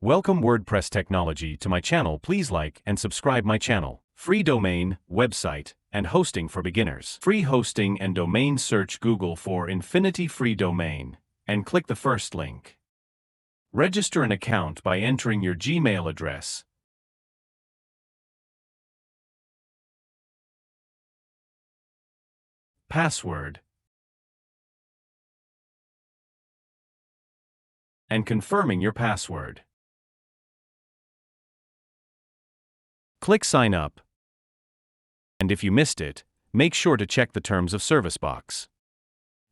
Welcome WordPress technology to my channel. Please like and subscribe my channel. Free domain, website, and hosting for beginners. Free hosting and domain. Search Google for Infinity Free Domain and click the first link. Register an account by entering your Gmail address, password, and confirming your password. Click Sign Up. And if you missed it, make sure to check the Terms of Service box.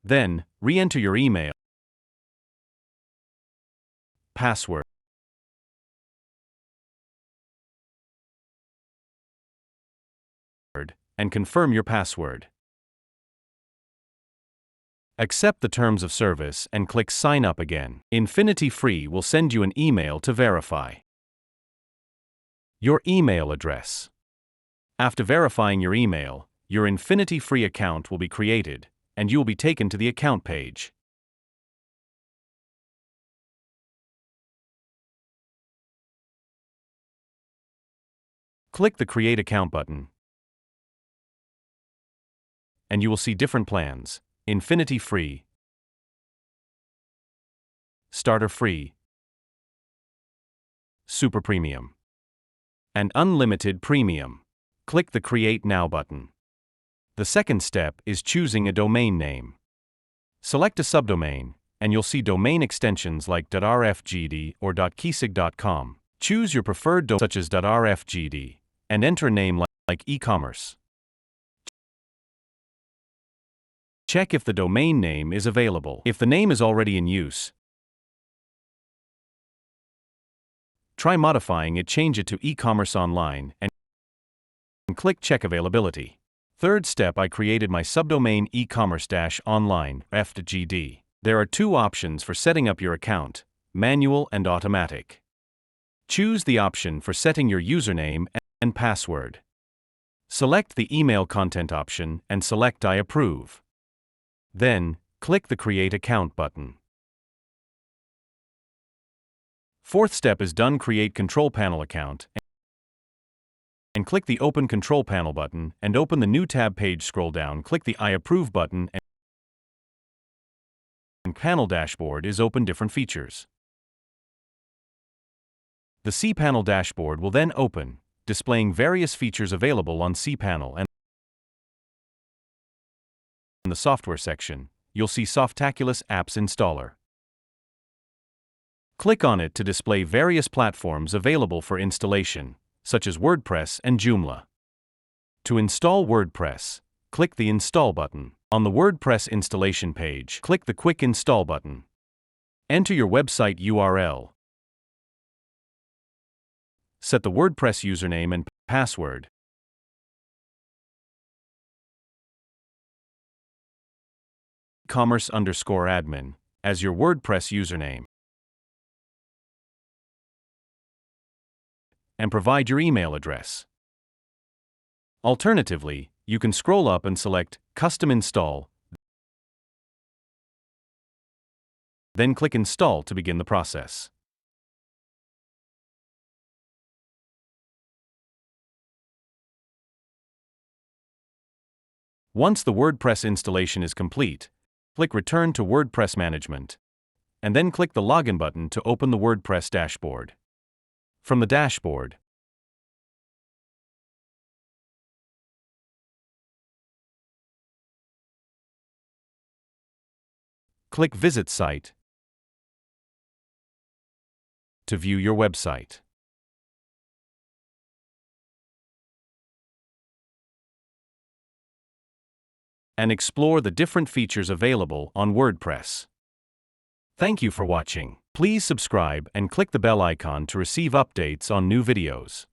Then, re-enter your email, password, and confirm your password. Accept the Terms of Service and click Sign Up again. Infinity Free will send you an email to verify your email address. After verifying your email, your Infinity Free account will be created, and you will be taken to the account page. Click the Create Account button, and you will see different plans: Infinity Free, Starter Free, Super Premium, and Unlimited Premium. Click the Create Now button. The second step is choosing a domain name. Select a subdomain, and you'll see domain extensions like .rfgd or .keysig.com. Choose your preferred domain such as .rfgd, and enter a name like e-commerce. Check if the domain name is available. If the name is already in use, try modifying it. Change it to e-commerce online and click Check Availability. Third step, I created my subdomain e-commerce-online (FGD). There are two options for setting up your account: manual and automatic. Choose the option for setting your username and password. Select the email content option and select I approve. Then, click the Create Account button. Fourth step is done. Create Control Panel account and click the Open Control Panel button and open the new tab page. Scroll down, click the I approve button, and Panel Dashboard is open. Different features. The cPanel dashboard will then open, displaying various features available on cPanel. And in the software section, you'll see Softaculous Apps Installer. Click on it to display various platforms available for installation, such as WordPress and Joomla. To install WordPress, click the Install button. On the WordPress installation page, click the Quick Install button. Enter your website URL. Set the WordPress username and password. commerce_admin as your WordPress username. And provide your email address. Alternatively, you can scroll up and select Custom Install, then click Install to begin the process. Once the WordPress installation is complete, click Return to WordPress Management, and then click the Login button to open the WordPress dashboard. From the dashboard, click Visit Site to view your website. And explore the different features available on WordPress. Thank you for watching. Please subscribe and click the bell icon to receive updates on new videos.